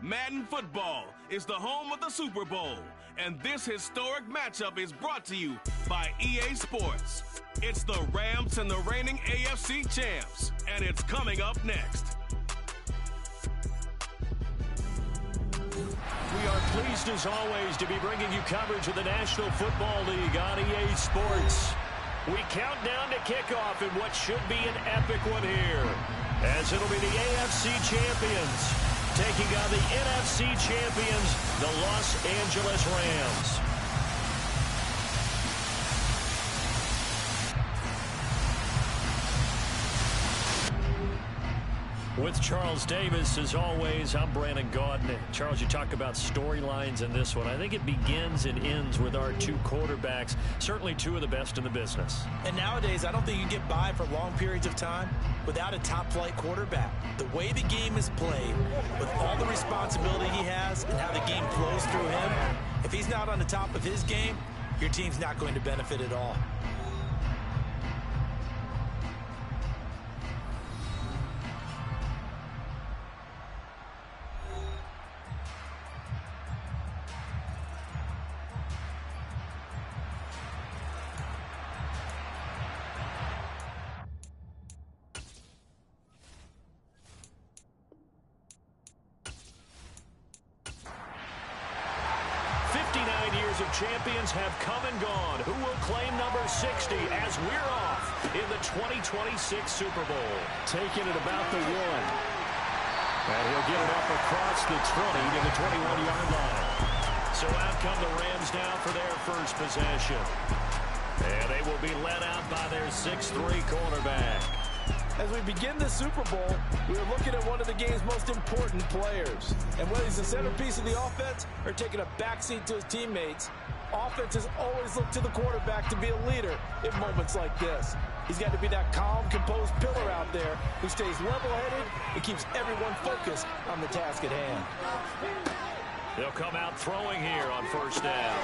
Madden Football is the home of the Super Bowl, and this historic matchup is brought to you by EA Sports. It's the Rams and the reigning AFC champs, and it's coming up next. We are pleased, as always, to be bringing you coverage of the National Football League on EA Sports. We count down to kickoff in what should be an epic one here, as it'll be the AFC champions taking on the NFC champions, the Los Angeles Rams. With Charles Davis, as always, I'm Brandon Gaudin. Charles, you talk about storylines in this one. I think it begins and ends with our two quarterbacks, certainly two of the best in the business. And nowadays, I don't think you can get by for long periods of time without a top-flight quarterback. The way the game is played, with all the responsibility he has and how the game flows through him, if he's not on the top of his game, your team's not going to benefit at all. Champions have come and gone. Who will claim number 60 as we're off in the 2026 Super Bowl? Taking it about the 1. And he'll get it up across the 20 to the 21-yard line. So out come the Rams now for their first possession. And they will be led out by their 6'3 quarterback. As we begin the Super Bowl, we are looking at one of the game's most important players. And whether he's the centerpiece of the offense or taking a backseat to his teammates, offenses always look to the quarterback to be a leader in moments like this. He's got to be that calm, composed pillar out there who stays level-headed and keeps everyone focused on the task at hand. They'll come out throwing here on first down.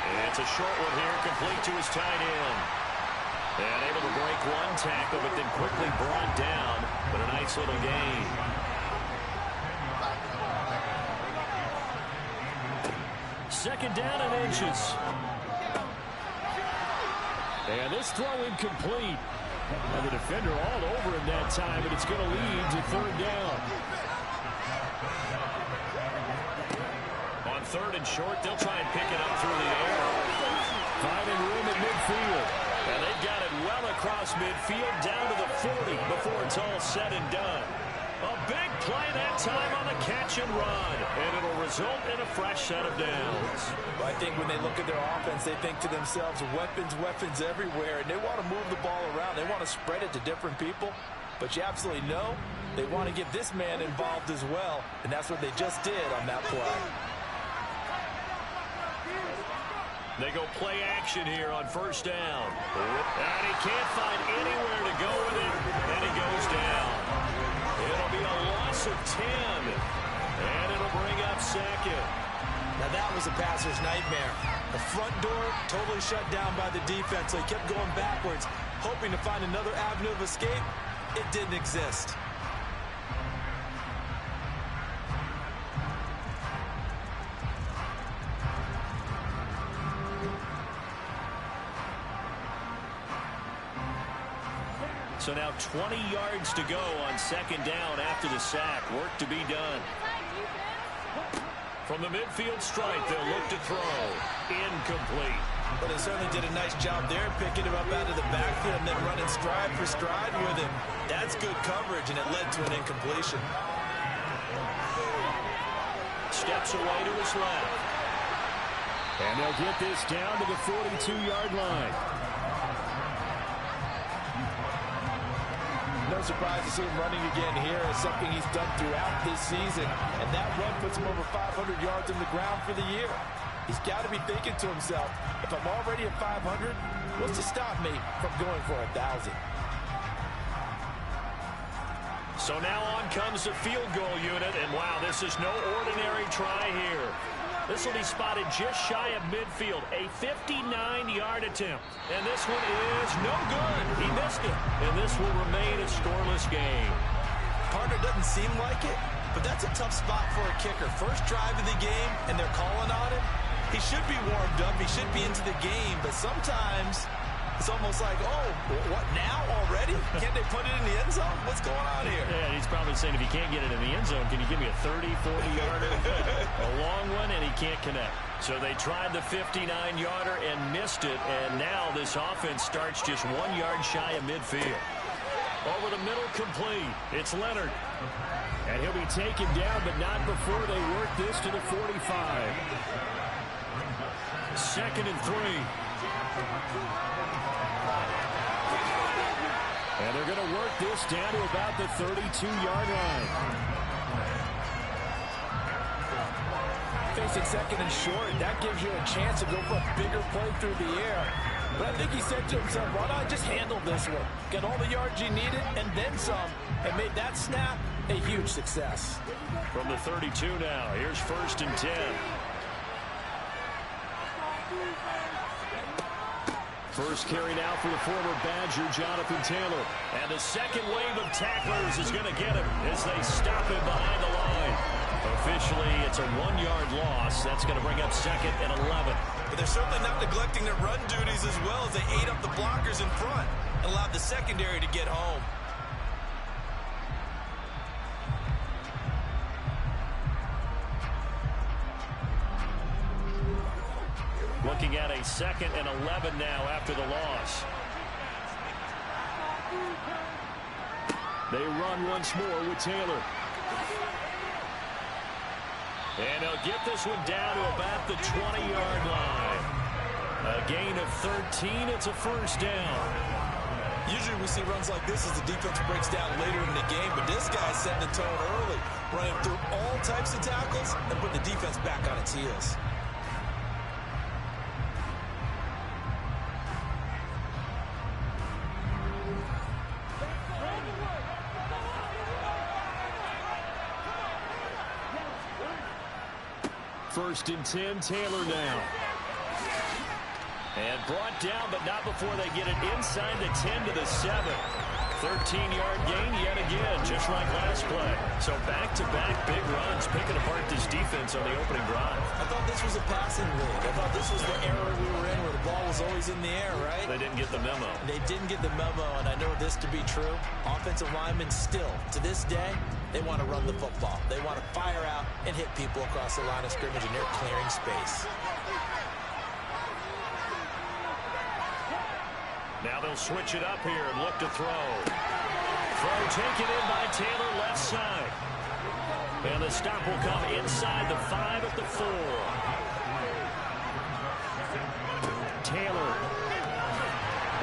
And it's a short one here, complete to his tight end. And able to break one tackle, but then quickly brought down. But a nice little gain. Second down and inches. And this throw incomplete. And the defender all over him that time, and it's going to lead to third down. On third and short, they'll try and pick it up through the air. Finding room at midfield. And they've got it well across midfield, down to the 40 before it's all said and done. A big play that time on the catch and run. And it'll result in a fresh set of downs. Well, I think when they look at their offense, they think to themselves, weapons, weapons everywhere. And they want to move the ball around. They want to spread it to different people. But you absolutely know they want to get this man involved as well. And that's what they just did on that play. They go play action here on first down. And he can't find anywhere to go with it. And he goes down. It'll be a loss of 10. And it'll bring up second. Now that was a passer's nightmare. The front door totally shut down by the defense. So he kept going backwards, hoping to find another avenue of escape. It didn't exist. So now 20 yards to go on second down after the sack. Work to be done. From the midfield stripe, they'll look to throw. Incomplete. But they certainly did a nice job there, picking him up out of the backfield and then running stride for stride with him. That's good coverage, and it led to an incompletion. Steps away to his left. And they'll get this down to the 42-yard line. No surprise to see him running again here. It's something he's done throughout this season. And that run puts him over 500 yards on the ground for the year. He's got to be thinking to himself, if I'm already at 500, what's to stop me from going for 1,000? So now on comes the field goal unit. And wow, this is no ordinary try here. This will be spotted just shy of midfield. A 59-yard attempt. And this one is no good. He missed it. And this will remain a scoreless game. Partner, doesn't seem like it, But that's a tough spot for a kicker. First drive of the game, and they're calling on him. He should be warmed up. He should be into the game. But sometimes it's almost like, oh, what now already? Can't they put it in the end zone? What's going on here? Yeah, he's probably saying if you can't get it in the end zone, can you give me a 30, 40-yarder? A long one, and he can't connect. So they tried the 59-yarder and missed it, and now this offense starts just 1 yard shy of midfield. Over the middle, complete. It's Leonard. And he'll be taken down, but not before they work this to the 45. 2nd and 3. And they're going to work this down to about the 32-yard line. Facing 2nd and short, that gives you a chance to go for a bigger play through the air. But I think he said to himself, why not just handle this one? Get all the yards you needed and then some. And made that snap a huge success. From the 32 now, here's 1st and 10. First carry now for the former Badger, Jonathan Taylor. And the second wave of tacklers is going to get him as they stop him behind the line. Officially, it's a 1 yard loss. That's going to bring up 2nd and 11. But they're certainly not neglecting their run duties as well as they ate up the blockers in front and allowed the secondary to get home. Looking at a 2nd and 11 now after the loss. They run once more with Taylor. And he'll get this one down to about the 20-yard line. A gain of 13. It's a 1st down. Usually we see runs like this as the defense breaks down later in the game, but this guy's setting the tone early, running through all types of tackles and putting the defense back on its heels. First and 10, Taylor now. And brought down, but not before they get it inside the 10 to the 7. 13-yard gain yet again, just like last play. So back-to-back big runs, picking apart this defense on the opening drive. I thought this was a passing league. I thought this was the era we were in where the ball was always in the air, right? They didn't get the memo. They didn't get the memo, and I know this to be true. Offensive linemen still, to this day, they want to run the football. They want to fire out and hit people across the line of scrimmage, and they're clearing space. Now they'll switch it up here and look to throw. Throw taken in by Taylor, left side. And the stop will come inside the 5 at the 4. Taylor.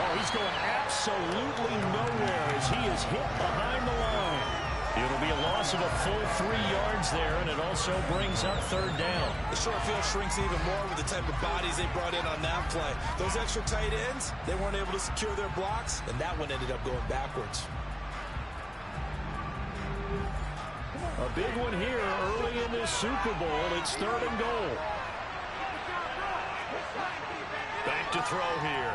Oh, he's going absolutely nowhere as he is hit behind the line. It'll be a loss of a full 3 yards there, and it also brings up 3rd down. The short field shrinks even more with the type of bodies they brought in on that play. Those extra tight ends, they weren't able to secure their blocks, and that one ended up going backwards. A big one here early in this Super Bowl. It's 3rd and goal. Back to throw here.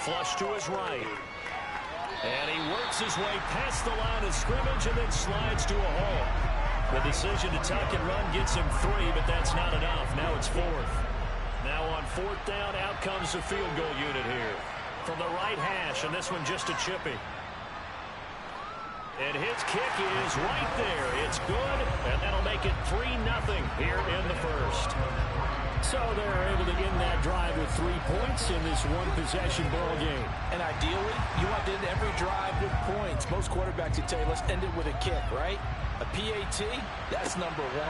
Flush to his right. And he works his way past the line of scrimmage and then slides to a halt. The decision to tuck and run gets him 3, but that's not enough. Now it's 4th. Now on 4th down, out comes the field goal unit here. From the right hash, and this one just a chippy. And his kick is right there. It's good, and that'll make it 3-0 here in the 1st. So they're able to end that drive with 3 points in this one-possession ball game. And ideally, you want to end every drive with points. Most quarterbacks would tell you, let's end it with a kick, right? A PAT, that's number 1.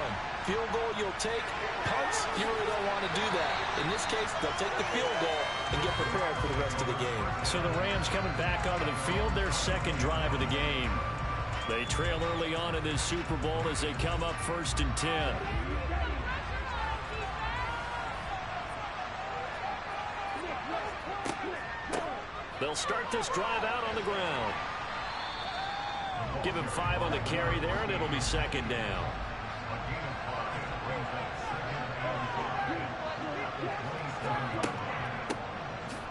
Field goal you'll take. Punts, you really don't want to do that. In this case, they'll take the field goal and get prepared for the rest of the game. So the Rams coming back onto the field, their 2nd drive of the game. They trail early on in this Super Bowl as they come up 1st and 10. They'll start this drive out on the ground. Give him 5 on the carry there, and it'll be 2nd down.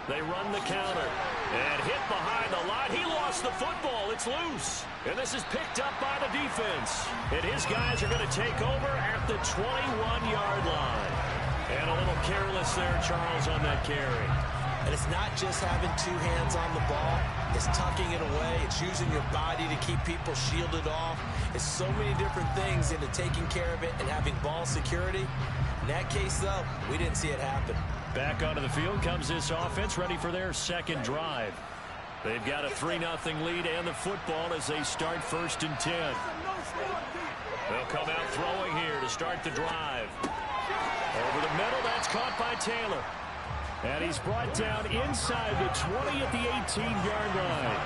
They run the counter. And hit behind the line. He lost gets the football. It's loose. And this is picked up by the defense. And his guys are going to take over at the 21-yard line. And a little careless there, Charles, on that carry. And it's not just having two hands on the ball. It's tucking it away. It's using your body to keep people shielded off. It's so many different things into taking care of it and having ball security. In that case, though, we didn't see it happen. Back onto the field comes this offense, ready for their second drive. They've got a 3-0 lead and the football as they start 1st and 10. They'll come out throwing here to start the drive. Over the middle, that's caught by Taylor. And he's brought down inside the 20 at the 18-yard line.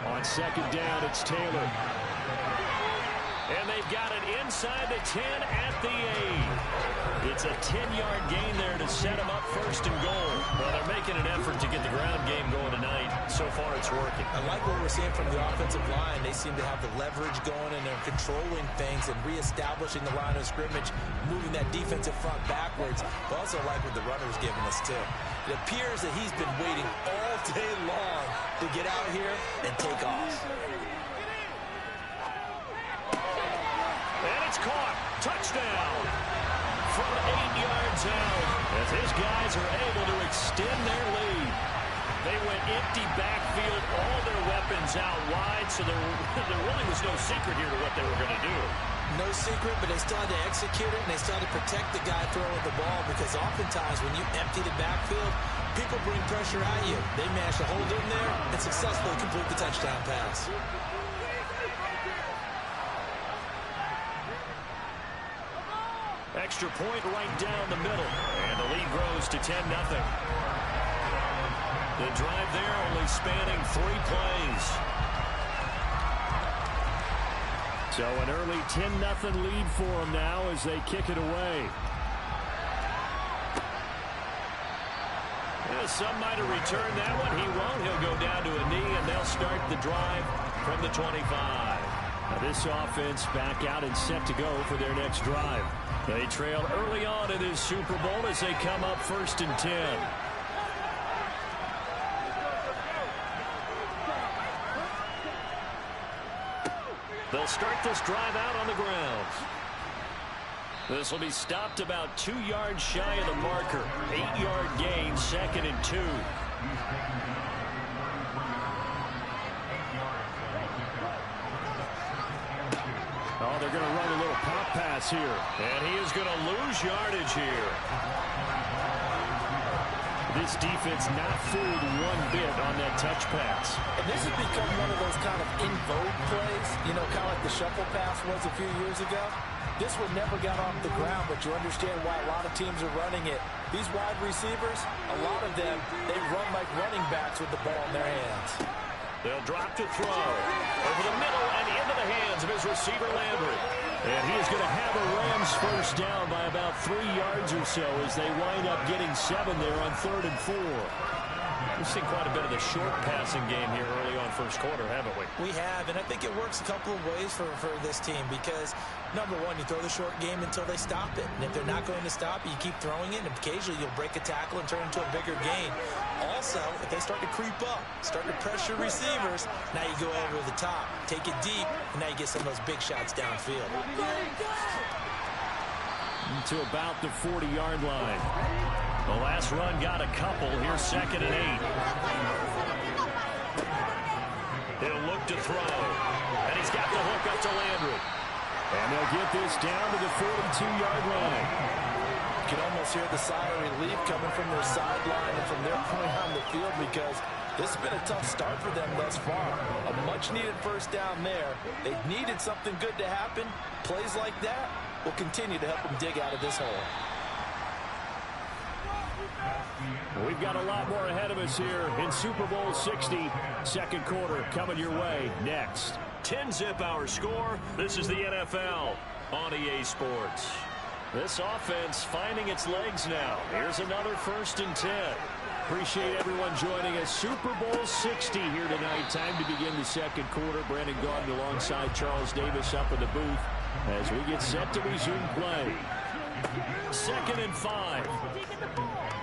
On 2nd down, it's Taylor. And they've got it inside the 10 at the 8. It's a 10-yard gain there to set them up 1st and goal. Well, they're making an effort to get the ground game going tonight. So far, it's working. I like what we're seeing from the offensive line. They seem to have the leverage going, and they're controlling things and reestablishing the line of scrimmage, moving that defensive front backwards. I also like what the runner's giving us, too. It appears that he's been waiting all day long to get out here and take off. And it's caught. Touchdown. From 8 yards out, as his guys are able to extend their lead. They went empty backfield, all their weapons out wide, so there really was no secret here to what they were going to do. No secret, but they still had to execute it, and they still had to protect the guy throwing the ball, because oftentimes when you empty the backfield, people bring pressure at you. They managed to hold in there and successfully complete the touchdown pass. Extra point right down the middle, and the lead grows to 10-0. The drive there only spanning 3 plays. So an early 10-0 lead for them now as they kick it away. Yeah, some might have returned that one. He won't. He'll go down to a knee, and they'll start the drive from the 25. Now this offense back out and set to go for their next drive. They trail early on in this Super Bowl as they come up 1st and 10. They'll start this drive out on the ground. This will be stopped about 2 yards shy of the marker. 8-yard gain, 2nd and 2. Oh, they're going to run a little pop pass here. And he is going to lose yardage here. This defense not fooled one bit on that touch pass. And this has become one of those kind of in vogue plays, you know, kind of like the shuffle pass was a few years ago. This one never got off the ground, but you understand why a lot of teams are running it. These wide receivers, a lot of them, they run like running backs with the ball in their hands. They'll drop to throw. Over the middle and into the hands of his receiver, Landry. And he is going to have a Rams first down by about 3 yards or so as they wind up getting 7 there on 3rd and 4. We've seen quite a bit of the short passing game here early on 1st quarter, haven't we? We have, and I think it works a couple of ways for this team because, number one, you throw the short game until they stop it. And if they're not going to stop it, you keep throwing it, and occasionally you'll break a tackle and turn it into a bigger gain. Also, if they start to creep up, start to pressure receivers, now you go over the top, take it deep, and now you get some of those big shots downfield. To about the 40-yard line. The last run got a couple. Here's 2nd and 8. He'll look to throw. And he's got the hook up to Landry. And they'll get this down to the 42-yard line. You can almost hear the sigh of relief coming from their sideline and from their point on the field because this has been a tough start for them thus far. A much-needed first down there. They needed something good to happen. Plays like that will continue to help them dig out of this hole. We've got a lot more ahead of us here in Super Bowl 60. 2nd quarter coming your way next. 10-zip our score. This is the NFL on EA Sports. This offense finding its legs now. Here's another 1st and 10. Appreciate everyone joining us. Super Bowl 60 here tonight. Time to begin the 2nd quarter. Brandon Gaudin alongside Charles Davis up in the booth as we get set to resume play. 2nd and 5.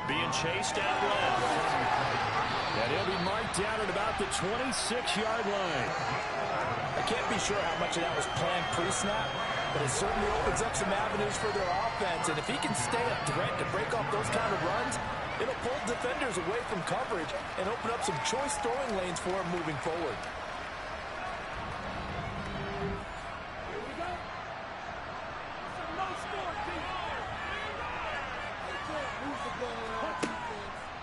Being chased out left. And he'll be marked down at about the 26-yard line. I can't be sure how much of that was planned pre-snap, but it certainly opens up some avenues for their offense. And if he can stay a threat to break off those kind of runs, it'll pull defenders away from coverage and open up some choice throwing lanes for him moving forward.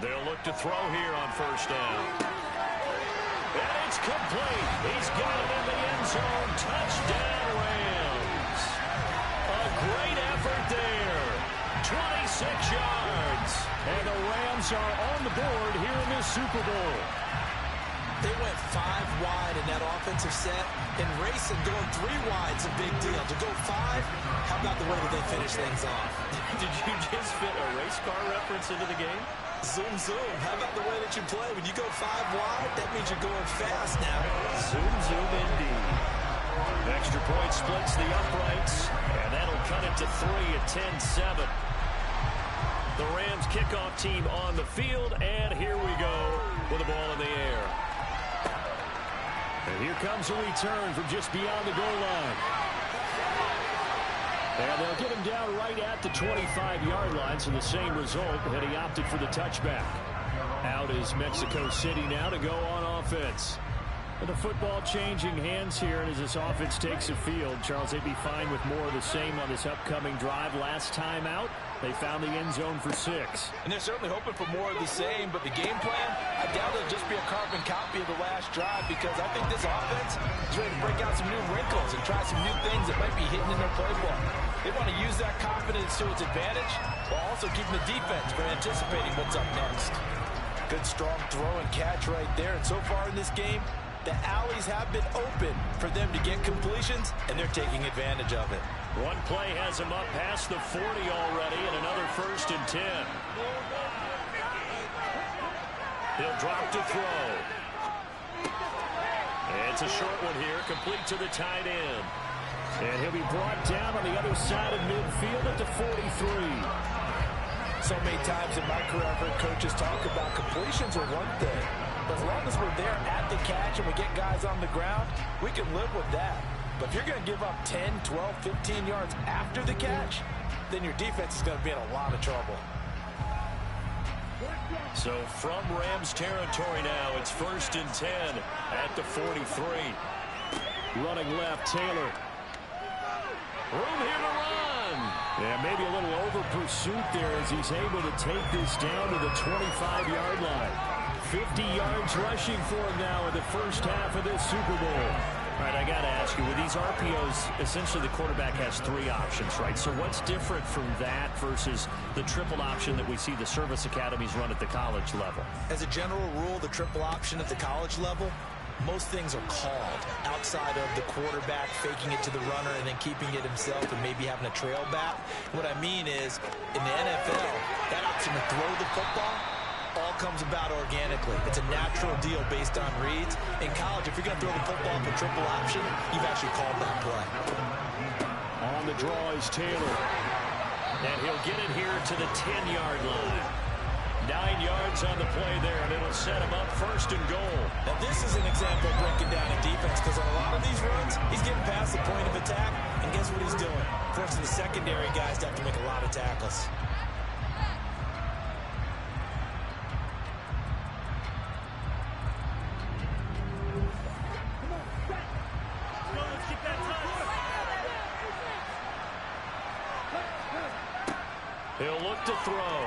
They'll look to throw here on first down. And it's complete. He's got it in the end zone. Touchdown, Rams. A great effort there. 26 yards. And the Rams are on the board here in this Super Bowl. They went 5 wide in that offensive set, and racing going 3 wide's a big deal. To go 5, how about the way that they finish things off? Did you just fit a race car reference into the game? Zoom, zoom. How about the way that you play? When you go 5 wide, that means you're going fast now. Zoom, zoom indeed. Extra point splits the uprights, and that'll cut it to 3 at 10-7. The Rams kickoff team on the field, and here we go with the ball in the air. And here comes a return from just beyond the goal line. And they'll get him down right at the 25-yard line, so the same result, and he opted for the touchback. Out is Mexico City now to go on offense. And the football changing hands here, and as this offense takes the field, Charles, they'd be fine with more of the same on this upcoming drive. Last time out, they found the end zone for 6. And they're certainly hoping for more of the same, but the game plan, I doubt it'll just be a carbon copy of the last drive, because I think this offense is ready to break out some new wrinkles and try some new things that might be hidden in their playbook. They want to use that confidence to its advantage while also keeping the defense from anticipating what's up next. Good, strong throw and catch right there. And so far in this game, the alleys have been open for them to get completions, and they're taking advantage of it. One play has him up past the 40 already, and another 1st and 10. He'll drop to throw. It's a short one here, complete to the tight end. And he'll be brought down on the other side of midfield at the 43. So many times in my career, I've heard coaches talk about completions are one thing. But as long as we're there at the catch and we get guys on the ground, we can live with that. But if you're going to give up 10, 12, 15 yards after the catch, then your defense is going to be in a lot of trouble. So from Rams territory now, it's 1st and 10 at the 43. Running left, Taylor. Room here to run. Yeah, maybe a little over pursuit there as he's able to take this down to the 25-yard line. 50 yards rushing for him now in the first half of this Super Bowl. All right, I got to ask you, with these RPOs, essentially the quarterback has 3 options, right? So what's different from that versus the triple option that we see the service academies run at the college level? As a general rule, the triple option at the college level, most things are called outside of the quarterback faking it to the runner and then keeping it himself and maybe having a trail back. What I mean is, in the NFL, that option to throw the football all comes about organically. It's a natural deal based on reads. In college, if you're going to throw the football for triple option, you've actually called that play. On the draw is Taylor. And he'll get it here to the 10-yard line. 9 yards on the play there, and it'll set him up 1st and goal. Now, this is an example of breaking down in defense, because on a lot of these runs, he's getting past the point of attack, and guess what he's doing? Forcing the secondary guys to have to make a lot of tackles. He'll look to throw.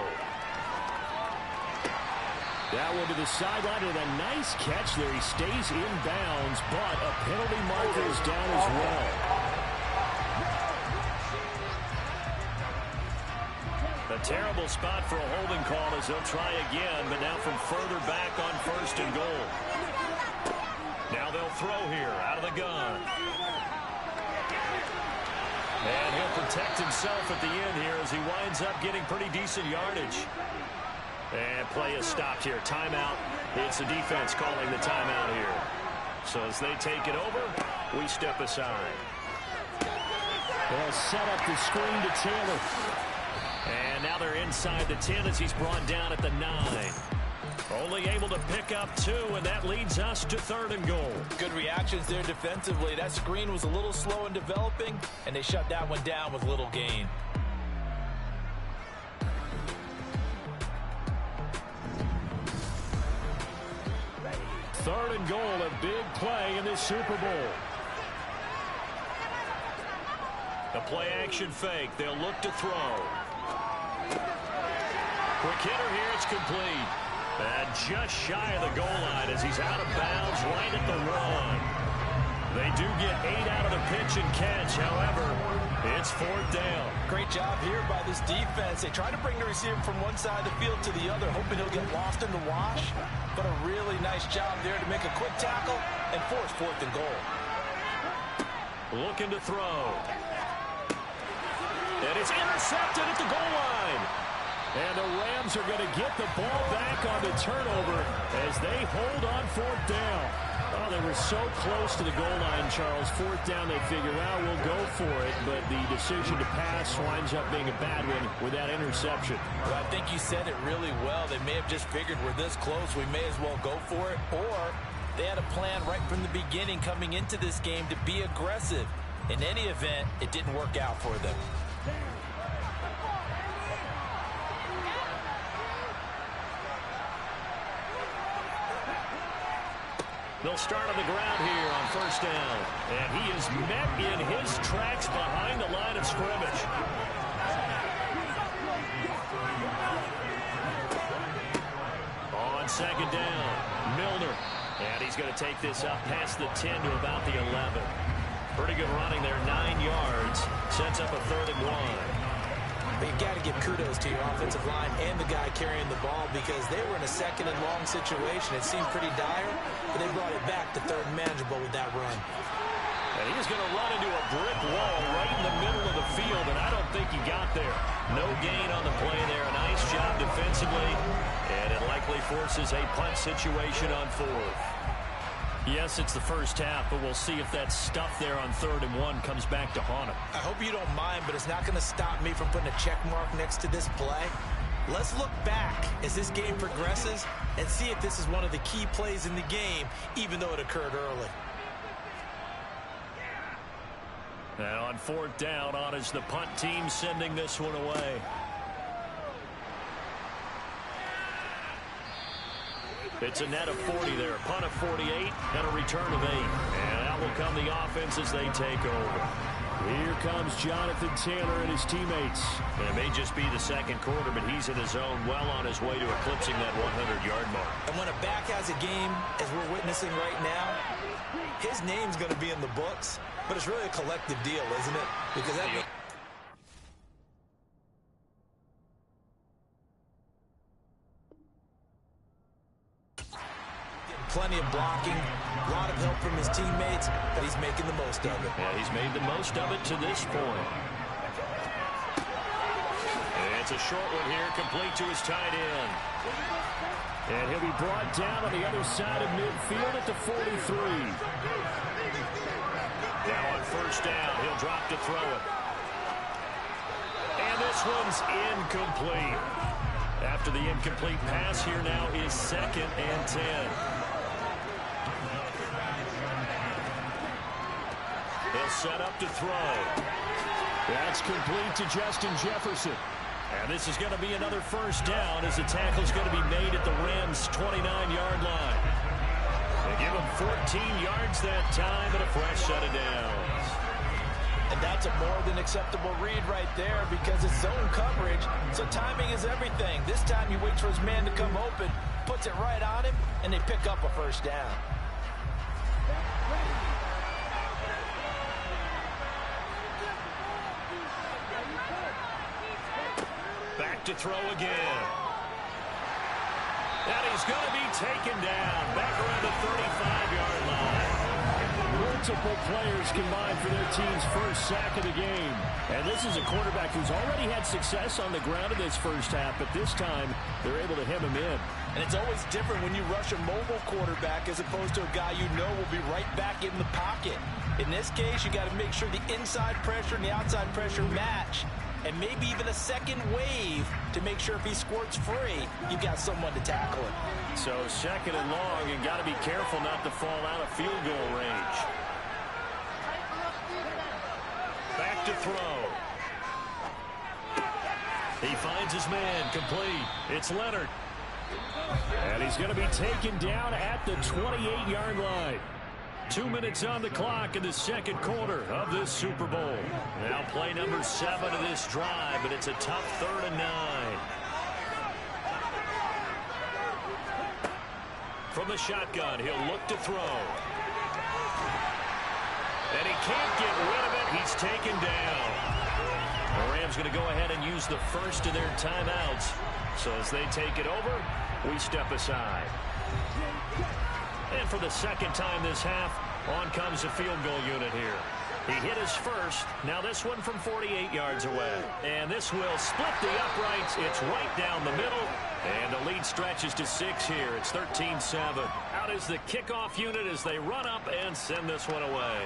That one to the sideline, and a nice catch there. He stays in bounds, but a penalty marker is down as well. A terrible spot for a holding call as they'll try again, but now from further back on 1st and goal. Now they'll throw here out of the gun. And he'll protect himself at the end here as he winds up getting pretty decent yardage. And play is stopped here. Timeout. It's the defense calling the timeout here. So as they take it over, we step aside. They'll set up the screen to Taylor. And now they're inside the 10 as he's brought down at the 9. Only able to pick up 2, and that leads us to 3rd and goal. Good reactions there defensively. That screen was a little slow in developing, and they shut that one down with little gain. Third and goal, a big play in this Super Bowl. The play action fake. They'll look to throw. Quick hitter here. It's complete. And just shy of the goal line as he's out of bounds right at the 1. They do get 8 out of the pitch and catch. However, it's 4th down. Great job here by this defense. They try to bring the receiver from one side of the field to the other, hoping he'll get lost in the wash. But a really nice job there to make a quick tackle and force 4th and goal. Looking to throw. And it's intercepted at the goal line. And the Rams are going to get the ball back on the turnover as they hold on 4th down. Oh, they were so close to the goal line, Charles. 4th down, they figure, well, we'll go for it. But the decision to pass winds up being a bad one with that interception. Well, I think you said it really well. They may have just figured we're this close, we may as well go for it. Or they had a plan right from the beginning coming into this game to be aggressive. In any event, it didn't work out for them. They'll start on the ground here on 1st down. And he is met in his tracks behind the line of scrimmage. On 2nd down, Milner. And he's going to take this up past the 10 to about the 11. Pretty good running there, 9 yards. Sets up a 3rd and 1. But you got to give kudos to your offensive line and the guy carrying the ball because they were in a 2nd and long situation. It seemed pretty dire, but they brought it back to 3rd and manageable with that run. And he's going to run into a brick wall right in the middle of the field, and I don't think he got there. No gain on the play there. A nice job defensively, and it likely forces a punt situation on 4th. Yes, it's the first half, but we'll see if that stuff there on 3rd and 1 comes back to haunt him. I hope you don't mind, but it's not going to stop me from putting a check mark next to this play. Let's look back as this game progresses and see if this is one of the key plays in the game, even though it occurred early. Now on 4th down, on is the punt team sending this one away. It's a net of 40 there, a punt of 48, and a return of 8. And out will come the offense as they take over. Here comes Jonathan Taylor and his teammates. And it may just be the 2nd quarter, but he's in his zone, well on his way to eclipsing that 100-yard mark. And when a back has a game, as we're witnessing right now, his name's going to be in the books, but it's really a collective deal, isn't it? Because that means plenty of blocking, a lot of help from his teammates, but he's making the most of it. Yeah, he's made the most of it to this point. And it's a short one here, complete to his tight end. And he'll be brought down on the other side of midfield at the 43. Now on 1st down, he'll drop to throw it. And this one's incomplete. After the incomplete pass, here now is 2nd and 10. He'll set up to throw. That's complete to Justin Jefferson. And this is going to be another 1st down as the tackle's going to be made at the Rams' 29-yard line. They give him 14 yards that time and a fresh set of downs. And that's a more than acceptable read right there because it's zone coverage, so timing is everything. This time he waits for his man to come open, puts it right on him, and they pick up a 1st down. Back to throw again. And he's going to be taken down back around the 35-yard line. Multiple players combined for their team's first sack of the game. And this is a quarterback who's already had success on the ground in this first half, but this time they're able to hem him in. And it's always different when you rush a mobile quarterback as opposed to a guy you know will be right back in the pocket. In this case, you got to make sure the inside pressure and the outside pressure match. and maybe even a second wave to make sure if he squirts free, you've got someone to tackle him. So second and long, and got to be careful not to fall out of field goal range. Back to throw. He finds his man, complete. It's Leonard. And he's going to be taken down at the 28-yard line. 2 minutes on the clock in the second quarter of this Super Bowl. Now play number 7 of this drive, but it's a tough 3rd and 9. From the shotgun, he'll look to throw. And he can't get rid of it. He's taken down. The Rams going to go ahead and use the first of their timeouts. So as they take it over, we step aside. And for the second time this half, on comes the field goal unit here. He hit his first. Now this one from 48 yards away. And this will split the uprights. It's right down the middle. And the lead stretches to 6 here. It's 13-7. Out is the kickoff unit as they run up and send this one away.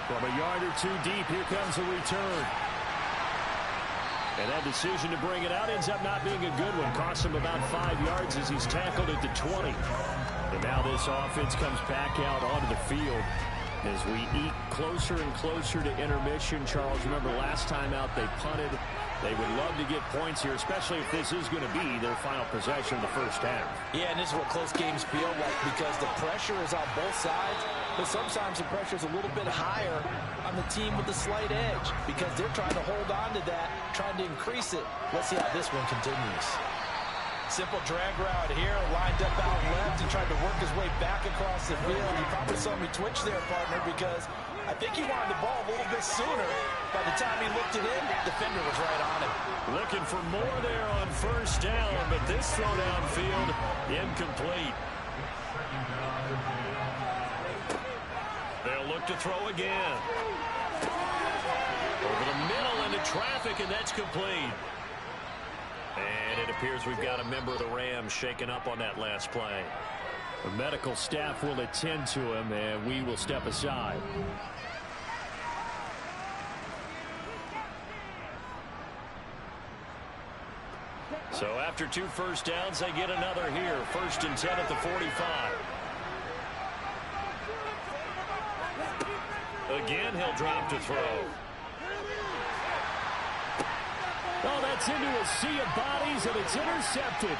From a yard or two deep, here comes a return. And that decision to bring it out ends up not being a good one. Costs him about 5 yards as he's tackled at the 20. And now this offense comes back out onto the field as we eke closer and closer to intermission. Charles, remember last time out they punted. They would love to get points here, especially if this is going to be their final possession of the first half. Yeah, and this is what close games feel like because the pressure is on both sides, but sometimes the pressure is a little bit higher on the team with the slight edge because they're trying to hold on to that, trying to increase it. Let's see how this one continues. Simple drag route here, lined up out left and tried to work his way back across the field. You probably saw me twitch there, partner, because I think he wanted the ball a little bit sooner. By the time he looked it in, the defender was right on him. Looking for more there on first down, but this throw downfield incomplete. They'll look to throw again. Over the middle into traffic, and that's complete. And it appears we've got a member of the Rams shaken up on that last play. The medical staff will attend to him, and we will step aside. So after 2 first downs, they get another here. 1st and 10 at the 45. Again, he'll drop to throw. Oh, that's into a sea of bodies, and it's intercepted.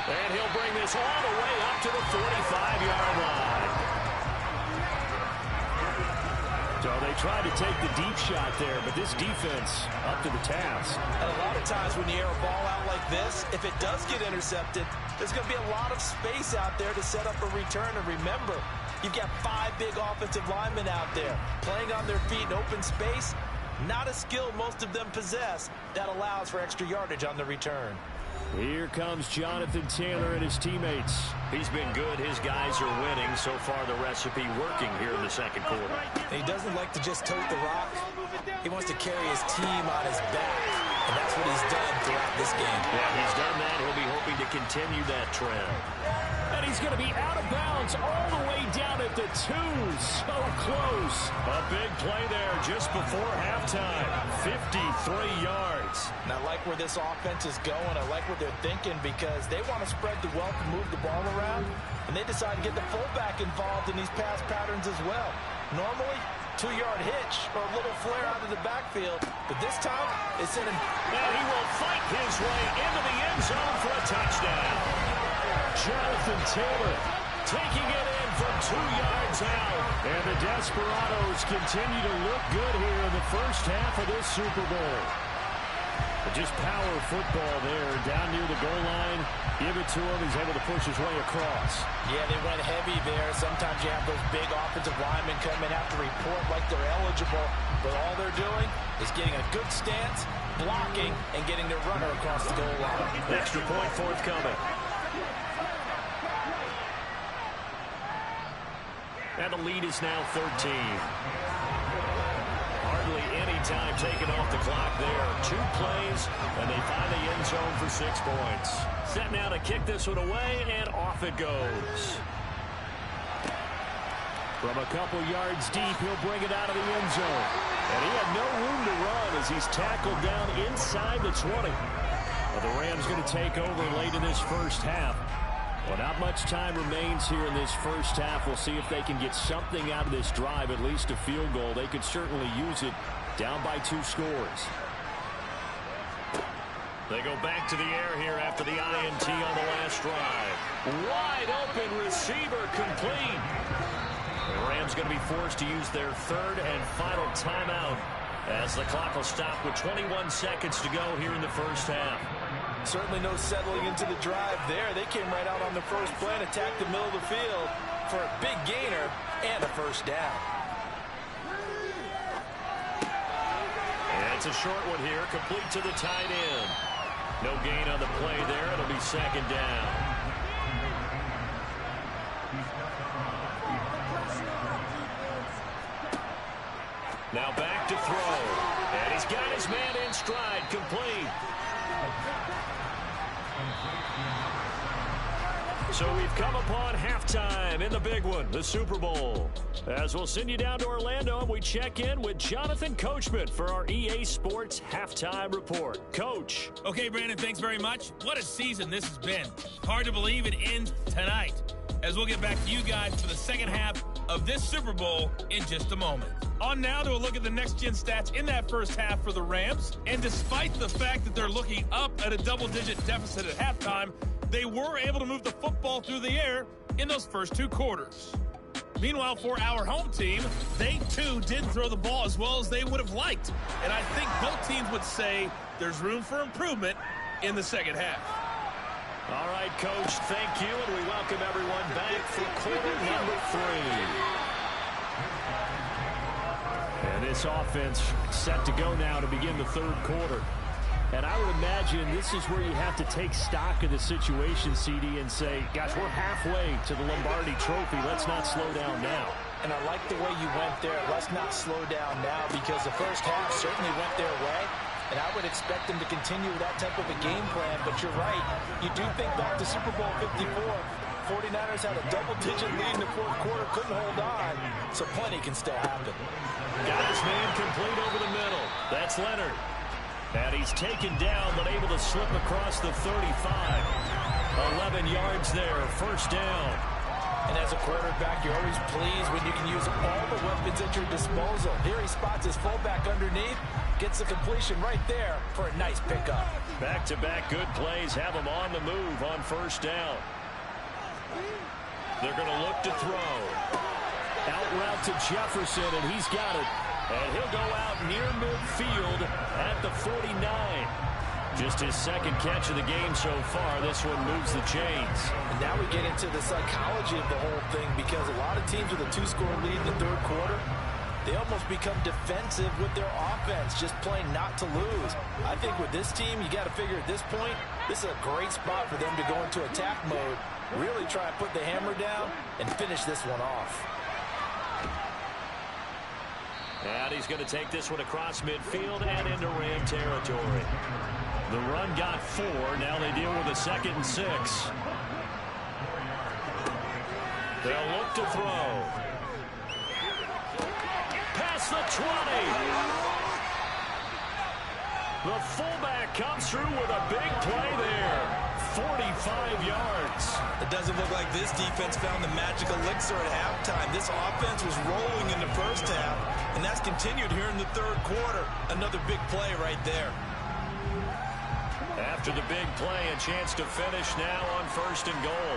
And he'll bring this all the way up to the 45-yard line. So they tried to take the deep shot there, but this defense up to the task. And a lot of times when you air a ball out like this, if it does get intercepted, there's going to be a lot of space out there to set up a return. And remember, you've got 5 big offensive linemen out there playing on their feet in open space. Not a skill most of them possess. That allows for extra yardage on the return. Here comes Jonathan Taylor and his teammates. He's been good. His guys are winning. So far, the recipe working here in the second quarter. And he doesn't like to just tote the rock. He wants to carry his team on his back. And that's what he's done throughout this game. Yeah, he's done that. He'll be hoping to continue that trend. And he's going to be out of bounds all the way down at the 2. So close. A big play there just before halftime. 53 yards. And I like where this offense is going. I like what they're thinking because they want to spread the wealth and move the ball around. And they decide to get the fullback involved in these pass patterns as well. Normally, 2-yard hitch or a little flare out of the backfield. But this time, it's in him. And he will fight his way into the end zone for a touchdown. Jonathan Taylor taking it in from 2 yards out. And the Desperados continue to look good here in the first half of this Super Bowl. But just power football there down near the goal line. Give it to him. He's able to push his way across. Yeah, they went heavy there. Sometimes you have those big offensive linemen come in, have to report like they're eligible. But all they're doing is getting a good stance, blocking, and getting their runner across the goal line. Extra point forthcoming. And the lead is now 13. Hardly any time taken off the clock there. 2 plays, and they find the end zone for 6 points. Set now to kick this one away, and off it goes. From a couple yards deep, he'll bring it out of the end zone. And he had no room to run as he's tackled down inside the 20. Well, the Rams going to take over late in this first half. Well, not much time remains here in this first half. We'll see if they can get something out of this drive, at least a field goal. They could certainly use it down by 2 scores. They go back to the air here after the INT on the last drive. Wide open receiver complete. The Rams going to be forced to use their 3rd and final timeout as the clock will stop with 21 seconds to go here in the first half. Certainly no settling into the drive there. They came right out on the first play and attacked the middle of the field for a big gainer and a first down. And it's a short one here, complete to the tight end. No gain on the play there. It'll be 2nd down. Now back to throw. And he's got his man in stride, complete. So we've come upon halftime in the big one, the Super Bowl. As we'll send you down to Orlando and we check in with Jonathan Coachman for our EA Sports Halftime Report. Coach. Okay, Brandon, thanks very much. What a season this has been. Hard to believe it ends tonight. As we'll get back to you guys for the second half of this Super Bowl in just a moment. On now to a look at the next-gen stats in that first half for the Rams. And despite the fact that they're looking up at a double-digit deficit at halftime, they were able to move the football through the air in those first 2 quarters. Meanwhile, for our home team, they too didn't throw the ball as well as they would have liked. And I think both teams would say there's room for improvement in the second half. All right, Coach, thank you, and we welcome everyone back for quarter number 3. And this offense set to go now to begin the 3rd quarter. And I would imagine this is where you have to take stock of the situation, CD, and say, gosh, we're halfway to the Lombardi Trophy. Let's not slow down now. And I like the way you went there. Let's not slow down now, because the first half certainly went their way. And I would expect them to continue with that type of a game plan. But you're right. You do think back to Super Bowl 54. 49ers had a double-digit lead in the 4th quarter, couldn't hold on. So plenty can still happen. Got his man complete over the middle. That's Leonard. And he's taken down, but able to slip across the 35. 11 yards there, first down. And as a quarterback, you're always pleased when you can use all the weapons at your disposal. Here he spots his fullback underneath, gets the completion right there for a nice pickup. Back-to-back good plays have him on the move on first down. They're going to look to throw. Out route to Jefferson, and he's got it. And he'll go out near midfield at the 49. Just his 2nd catch of the game so far. This one moves the chains. And now we get into the psychology of the whole thing, because a lot of teams with a 2-score lead in the 3rd quarter, they almost become defensive with their offense, just playing not to lose. I think with this team, you got to figure at this point, this is a great spot for them to go into attack mode, really try and put the hammer down and finish this one off. And he's going to take this one across midfield and into Ram territory. The run got 4. Now they deal with a 2nd and 6. They'll look to throw. Past the 20. The fullback comes through with a big play there. 45 yards. It doesn't look like this defense found the magic elixir at halftime. This offense was rolling in the first half, and that's continued here in the 3rd quarter. Another big play right there. After the big play, a chance to finish now on 1st and goal.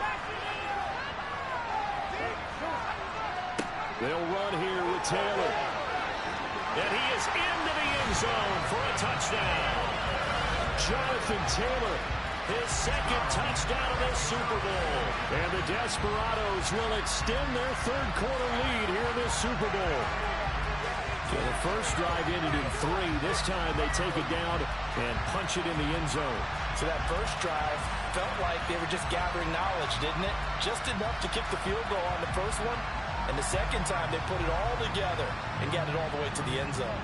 They'll run here with Taylor. And he is into the end zone for a touchdown. Jonathan Taylor, his 2nd touchdown of this Super Bowl. And the Desperados will extend their 3rd quarter lead here in this Super Bowl. So the first drive ended in 3. This time they take it down and punch it in the end zone. So that first drive felt like they were just gathering knowledge, didn't it? Just enough to kick the field goal on the first one. And the second time they put it all together and got it all the way to the end zone.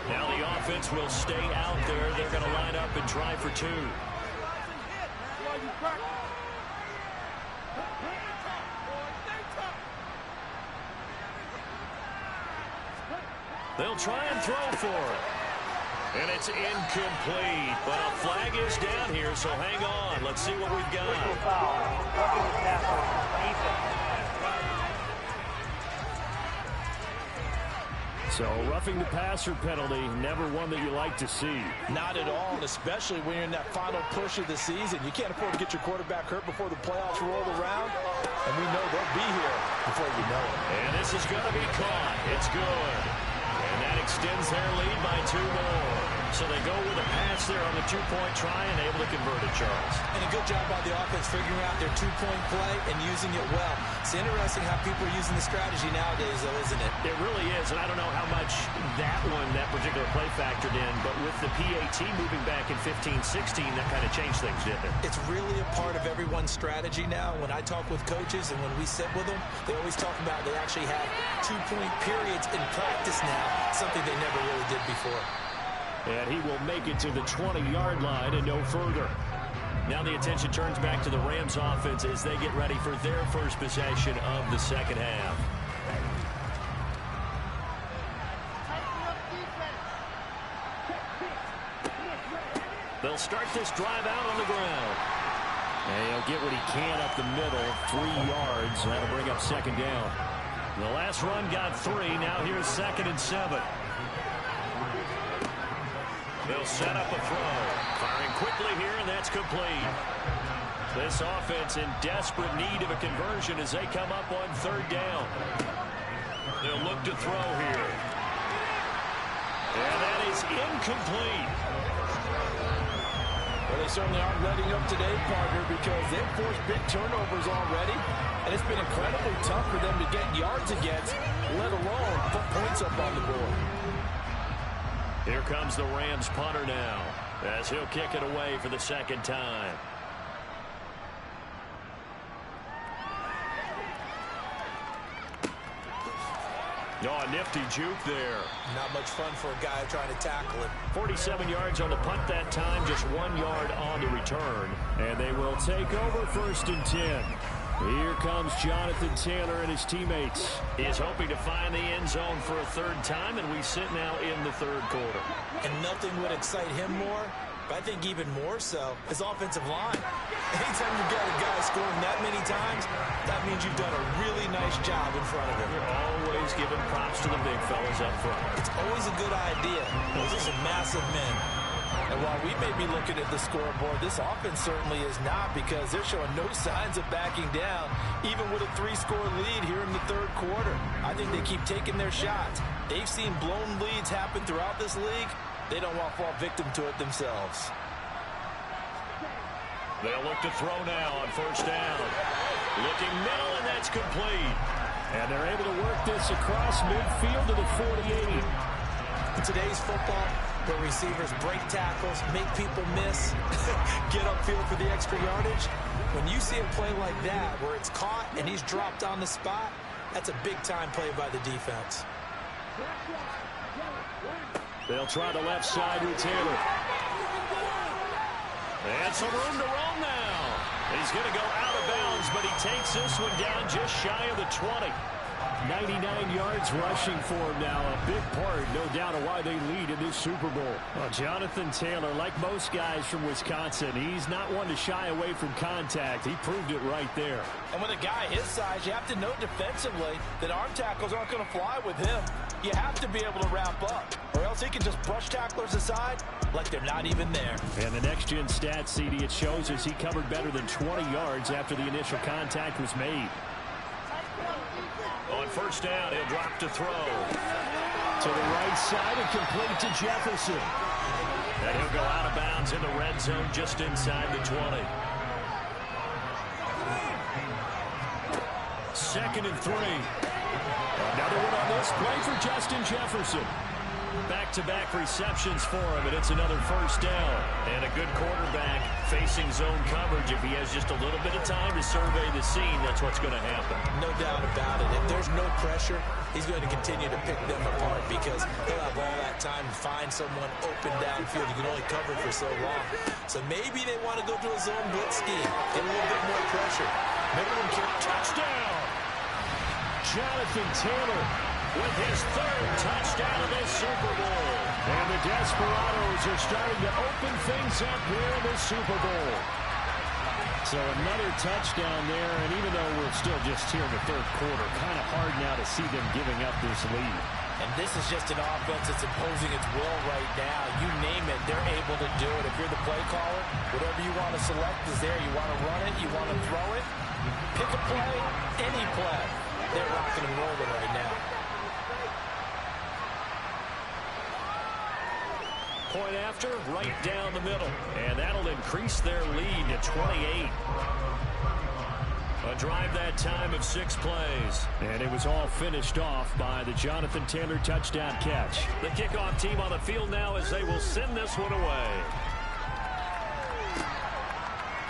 Now the offense will stay out there. They're going to line up and try for 2. They'll try and throw for it. And it's incomplete, but a flag is down here, so hang on. Let's see what we've got. So roughing the passer penalty, never one that you like to see. Not at all, and especially when you're in that final push of the season. You can't afford to get your quarterback hurt before the playoffs roll around, and we know they'll be here before you know it. And this is going to be caught. It's good. And that extends their lead by 2 more. So they go with a pass there on the 2-point try and able to convert it, Charles. And a good job by the offense figuring out their 2-point play and using it well. It's interesting how people are using the strategy nowadays, though, isn't it? It really is, and I don't know how much that particular play factored in, but with the PAT moving back in 15-16, that kind of changed things, didn't it? It's really a part of everyone's strategy now. When I talk with coaches and when we sit with them, they always talk about they actually have 2-point periods in practice now, something they never really did before. And he will make it to the 20-yard line and no further. Now the attention turns back to the Rams offense as they get ready for their first possession of the second half. They'll start this drive out on the ground. And he'll get what he can up the middle, 3 yards. That'll bring up second down. The last run got 3. Now here's 2nd and 7. They'll set up a throw. Firing quickly here, and that's complete. This offense in desperate need of a conversion as they come up on 3rd down. They'll look to throw here. And that is incomplete. Well, they certainly aren't letting up today, partner, because they've forced big turnovers already, and it's been incredibly tough for them to get yards against, let alone put points up on the board. Here comes the Rams punter now as he'll kick it away for the 2nd time. Oh, a nifty juke there. Not much fun for a guy trying to tackle it. 47 yards on the punt that time, just 1 yard on the return. And they will take over 1st and 10. Here comes Jonathan Taylor and his teammates. He is hoping to find the end zone for a 3rd time, and we sit now in the 3rd quarter. And nothing would excite him more, but I think even more so, his offensive line. Anytime you've got a guy scoring that many times, that means you've done a really nice job in front of him. You're always giving props to the big fellas up front. It's always a good idea. Those are some massive men. And while we may be looking at the scoreboard, this offense certainly is not, because they're showing no signs of backing down, even with a 3-score lead here in the 3rd quarter. I think they keep taking their shots. They've seen blown leads happen throughout this league. They don't want to fall victim to it themselves. They'll look to throw now on 1st down. Looking middle, and that's complete. And they're able to work this across midfield to the 48. In today's football, where receivers break tackles, make people miss, get upfield for the extra yardage, when you see a play like that where it's caught and he's dropped on the spot, that's a big-time play by the defense. They'll try the left side with Taylor. And some room to roam now. He's going to go out of bounds, but he takes this one down just shy of the 20. 99 yards rushing for him now. A big part, no doubt, of why they lead in this Super Bowl. Well, Jonathan Taylor, like most guys from Wisconsin, he's not one to shy away from contact. He proved it right there. And with a guy his size, you have to know defensively that arm tackles aren't going to fly with him. You have to be able to wrap up, or else he can just brush tacklers aside like they're not even there. And the next-gen stats, CD, it shows us he covered better than 20 yards after the initial contact was made. On 1st down, he'll drop to throw. To the right side and complete to Jefferson. And he'll go out of bounds in the red zone just inside the 20. 2nd and 3. Another one on this play for Justin Jefferson. Back-to-back receptions for him, and it's another 1st down. And a good quarterback facing zone coverage. If he has just a little bit of time to survey the scene, that's what's going to happen. No doubt about it. If there's no pressure, he's going to continue to pick them apart, because he'll have all that time to find someone open downfield. You can only cover for so long. So maybe they want to go to a zone blitz scheme, get a little bit more pressure. Remember when touchdown. Jonathan Taylor with his third touchdown of the Super Bowl. And the Desperados are starting to open things up here in the Super Bowl. So another touchdown there, and even though we're still just here in the third quarter, kind of hard now to see them giving up this lead. And this is just an offense that's imposing its will right now. You name it, they're able to do it. If you're the play caller, whatever you want to select is there. You want to run it, you want to throw it, pick a play, any play. They're rocking and rolling right now. Point after, right down the middle. And that'll increase their lead to 28. A drive that time of 6 plays. And it was all finished off by the Jonathan Taylor touchdown catch. The kickoff team on the field now as they will send this one away.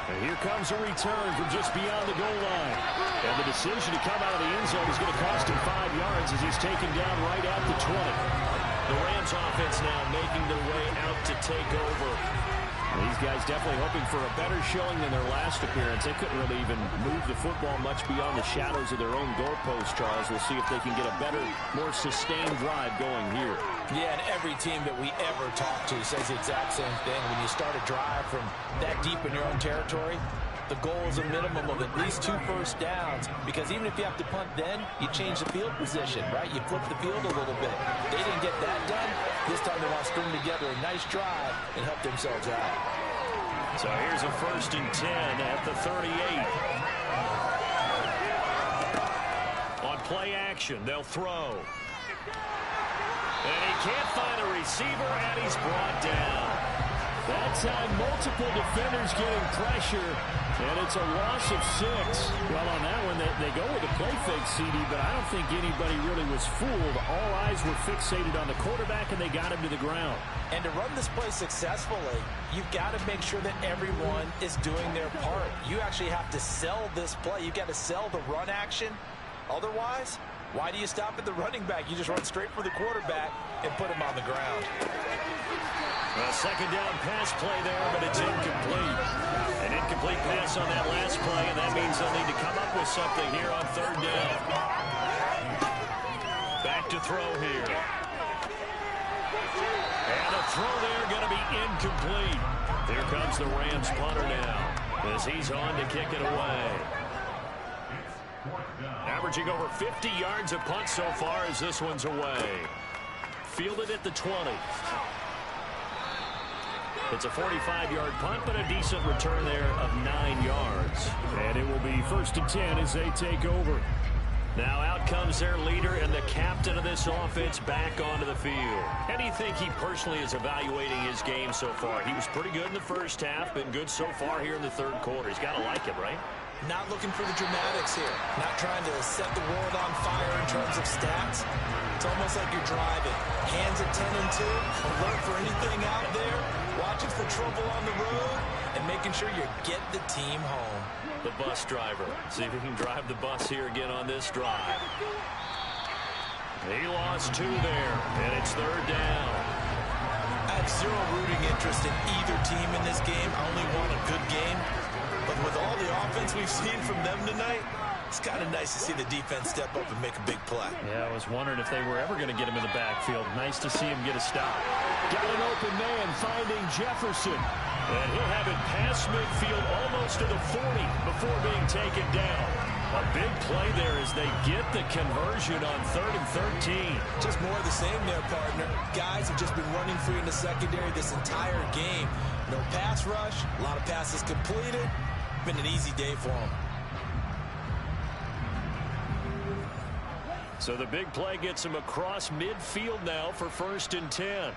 And here comes a return from just beyond the goal line. And the decision to come out of the end zone is going to cost him 5 yards as he's taken down right at the 20. The Rams offense now making their way out to take over. These guys definitely hoping for a better showing than their last appearance. They couldn't really even move the football much beyond the shadows of their own goalpost, Charles. We'll see if they can get a better, more sustained drive going here. Yeah, and every team that we ever talk to says the exact same thing. When you start a drive from that deep in your own territory, the goal is a minimum of at least 2 first downs, because even if you have to punt then, you change the field position, right? You flip the field a little bit. They didn't get that done. This time they want to string together a nice drive and help themselves out. So here's a 1st and 10 at the 38. On play action, they'll throw. And he can't find a receiver, and he's brought down. That time, multiple defenders getting pressure, and it's a loss of 6. Well, on that one, they go with a play fake, CD, but I don't think anybody really was fooled. All eyes were fixated on the quarterback, and they got him to the ground. And to run this play successfully, you've got to make sure that everyone is doing their part. You actually have to sell this play. You've got to sell the run action. Otherwise, why do you stop at the running back? You just run straight for the quarterback and put him on the ground. A 2nd down pass play there, but it's incomplete. An incomplete pass on that last play, and that means they'll need to come up with something here on 3rd down. Back to throw here. And a throw there going to be incomplete. Here comes the Rams punter now as he's on to kick it away. Averaging over 50 yards a punt so far as this one's away. Fielded at the 20. It's a 45-yard punt, but a decent return there of 9 yards. And it will be 1st and 10 as they take over. Now out comes their leader and the captain of this offense back onto the field. How do you think he personally is evaluating his game so far? He was pretty good in the first half, been good so far here in the 3rd quarter. He's got to like it, right? Not looking for the dramatics here. Not trying to set the world on fire in terms of stats. It's almost like you're driving. Hands at 10 and 2. Alert for anything out there. Watching for trouble on the road. And making sure you get the team home. The bus driver. See if he can drive the bus here again on this drive. He lost 2 there. And it's 3rd down. I have zero rooting interest in either team in this game. I only want a good game. But with all the offense we've seen from them tonight, it's kind of nice to see the defense step up and make a big play. Yeah, I was wondering if they were ever going to get him in the backfield. Nice to see him get a stop. Got an open man finding Jefferson. And he'll have it past midfield almost to the 40 before being taken down. A big play there as they get the conversion on 3rd and 13. Just more of the same there, partner. Guys have just been running free in the secondary this entire game. No pass rush, a lot of passes completed. Been an easy day for them. So the big play gets him across midfield now for 1st and 10.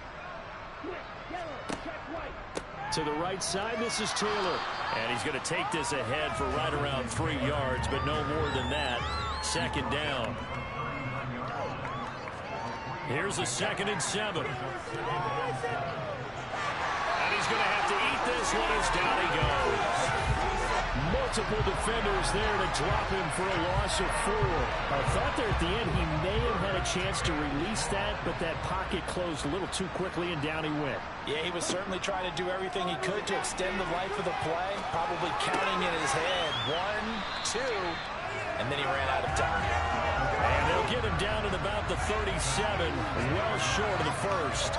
To the right side, this is Taylor. And he's going to take this ahead for right around 3 yards, but no more than that. 2nd down. Here's a 2nd and 7. And he's going to have to eat this one as down he goes. Multiple defenders there to drop him for a loss of 4. I thought there at the end he may have had a chance to release that, but that pocket closed a little too quickly and down he went. Yeah, he was certainly trying to do everything he could to extend the life of the play, probably counting in his head 1, 2, and then he ran out of time. And They'll get him down at about the 37, well short of the first.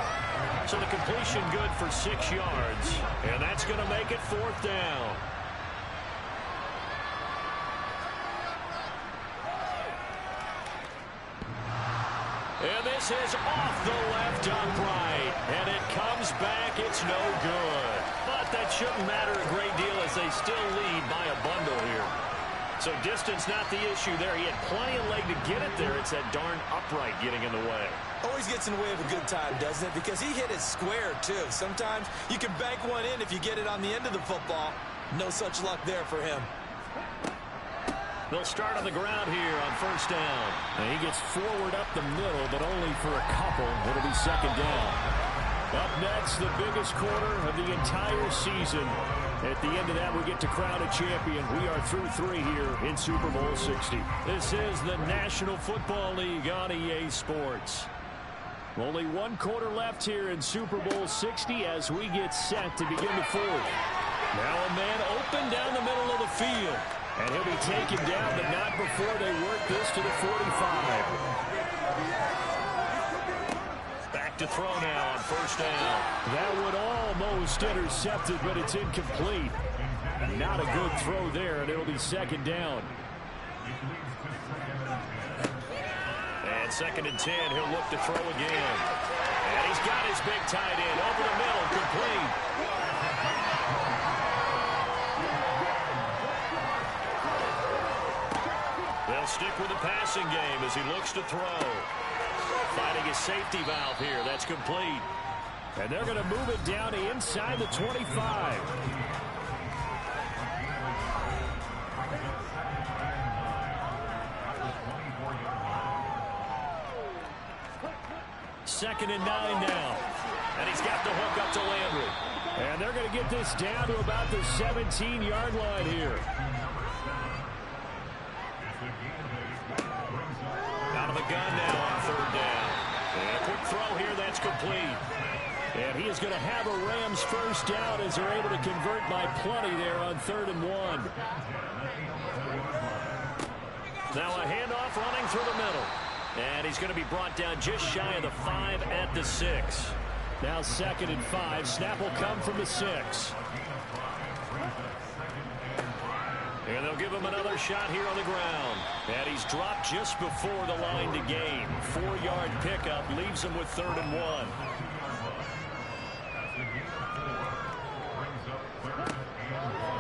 So the completion good for 6 yards, and that's going to make it 4th down. And this is off the left upright, and it comes back. It's no good. But that shouldn't matter a great deal as they still lead by a bundle here. So distance not the issue there. He had plenty of leg to get it there. It's that darn upright getting in the way. Always gets in the way of a good time, doesn't it? Because he hit it square, too. Sometimes you can bank one in if you get it on the end of the football. No such luck there for him. They'll start on the ground here on 1st down. And he gets forward up the middle, but only for a couple. It'll be 2nd down. Up next, the biggest quarter of the entire season. At the end of that, we get to crown a champion. We are through 3 here in Super Bowl 60. This is the National Football League on EA Sports. Only 1 quarter left here in Super Bowl 60 as we get set to begin the 4th. Now a man open down the middle of the field. And he'll be taken down, but not before they work this to the 45. Back to throw now on 1st down. That would almost intercept it, but it's incomplete. Not a good throw there, and it'll be 2nd down. And 2nd and 10, he'll look to throw again. And he's got his big tight end over the middle, complete. They'll stick with the passing game as he looks to throw. Finding his safety valve here. That's complete. And they're going to move it down to inside the 25. Second and 9 now. And he's got the hook up to Landry. And they're going to get this down to about the 17-yard line here. Out of the gun now on 3rd down. And a quick throw here, that's complete. And he is going to have a Rams 1st down as they're able to convert by plenty there on 3rd and 1. Now a handoff running through the middle. And he's going to be brought down just shy of the 5 at the 6. Now 2nd and 5. Snap will come from the 6. And they'll give him another shot here on the ground. And he's dropped just before the line to gain. 4-yard pickup leaves him with 3rd and 1.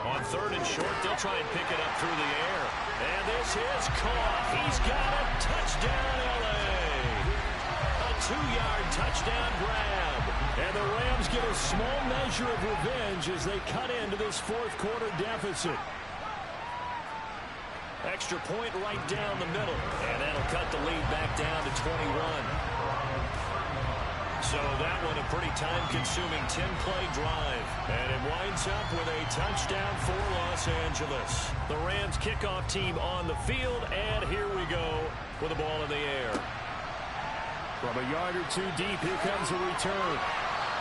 On 3rd and short, they'll try and pick it up through the air. And this is caught. He's got a touchdown, LA. A 2-yard touchdown grab. And the Rams get a small measure of revenge as they cut into this 4th quarter deficit. Extra point right down the middle. And that'll cut the lead back down to 21. So that one a pretty time-consuming 10-play drive. And it winds up with a touchdown for Los Angeles. The Rams kickoff team on the field. And here we go with the ball in the air. From a yard or 2 deep, here comes a return.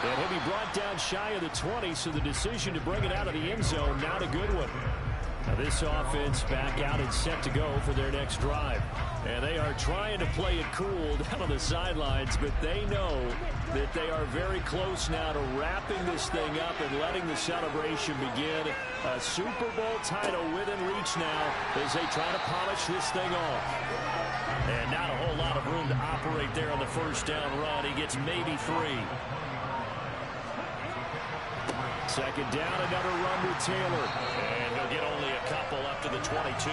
And he'll be brought down shy of the 20, so the decision to bring it out of the end zone, not a good one. Now this offense back out and set to go for their next drive. And they are trying to play it cool down on the sidelines, but they know that they are very close now to wrapping this thing up and letting the celebration begin. A Super Bowl title within reach now as they try to polish this thing off. And not a whole lot of room to operate there on the 1st down run. He gets maybe 3. 2nd down, another run with Taylor. And they'll get only a couple up to the 22.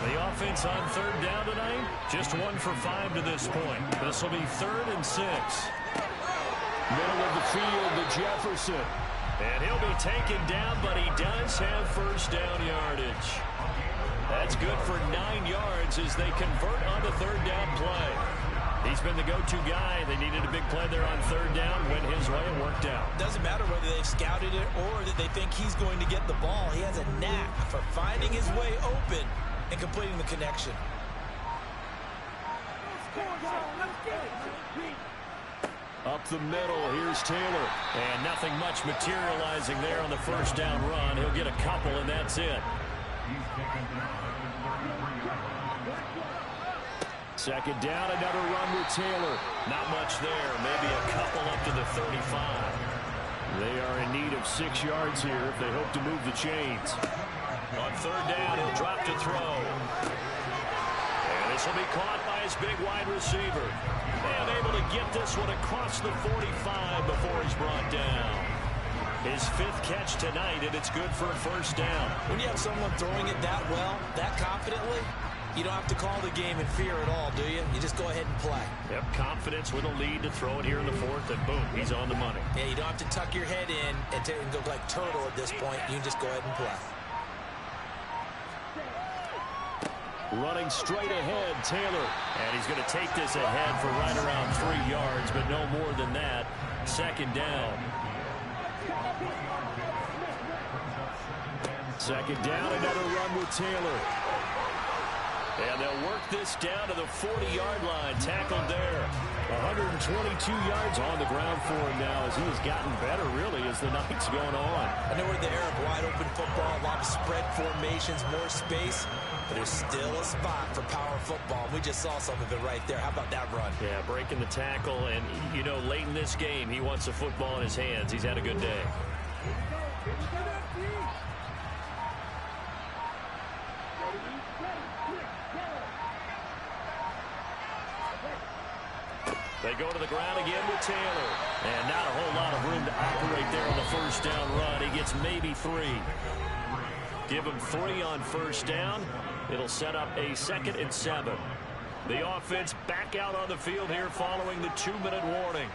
The offense on 3rd down tonight, just 1 for 5 to this point. This will be 3rd and 6. Middle of the field to Jefferson. And he'll be taken down, but he does have 1st down yardage. That's good for 9 yards as they convert on the 3rd down play. He's been the go-to guy. They needed a big play there on 3rd down. Went his way and worked out. Doesn't matter whether they've scouted it or that they think he's going to get the ball. He has a knack for finding his way open and completing the connection. Up the middle, here's Taylor. And nothing much materializing there on the 1st down run. He'll get a couple, and that's it. Second down, another run with Taylor. Not much there, maybe a couple up to the 35. They are in need of 6 yards here if they hope to move the chains. On third down, he'll drop to throw. And this will be caught by his big wide receiver. And able to get this one across the 45 before he's brought down. His 5th catch tonight, and it's good for a first down. When you have someone throwing it that well, that confidently, you don't have to call the game in fear at all, do you? You just go ahead and play. Yep, confidence with a lead to throw it here in the 4th, and boom, he's on the money. Yeah, you don't have to tuck your head in and go like turtle at this point. You can just go ahead and play. Running straight ahead, Taylor. And he's going to take this ahead for right around 3 yards, but no more than that. Second down. Second down, another run with Taylor. And they'll work this down to the 40-yard line. Tackled there. 122 yards on the ground for him now as he has gotten better, really, as the night's going on. I know we're in the era of wide-open football, a lot of spread formations, more space, but there's still a spot for power football. We just saw some of it right there. How about that run? Yeah, breaking the tackle, and, you know, late in this game, he wants the football in his hands. He's had a good day. They go to the ground again with Taylor. And not a whole lot of room to operate there on the first down run. He gets maybe 3. Give him 3 on first down. It'll set up a 2nd and 7. The offense back out on the field here following the 2-minute warning.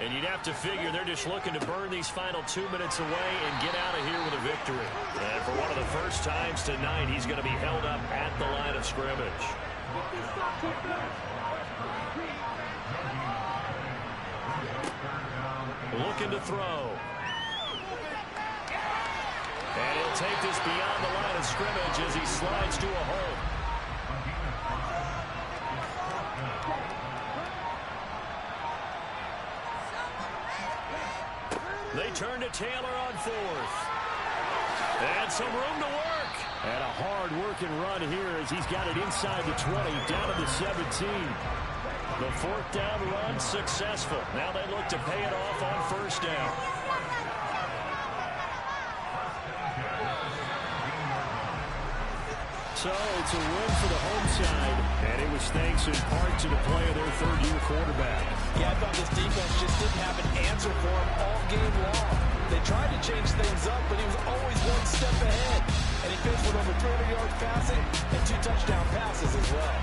And you'd have to figure they're just looking to burn these final 2 minutes away and get out of here with a victory. And for one of the first times tonight, he's going to be held up at the line of scrimmage. Looking to throw. And he'll take this beyond the line of scrimmage as he slides to a hole. They turn to Taylor on 4th. And some room to work. And a hard-working run here as he's got it inside the 20, down to the 17. The 4th down run successful. Now they look to pay it off on first down. So it's a win for the home side, and it was thanks in part to the play of their 3rd-year quarterback. Yeah, I thought this defense just didn't have an answer for him all game long. They tried to change things up, but he was always one step ahead. And he finished with over 300 yards passing and 2 touchdown passes as well.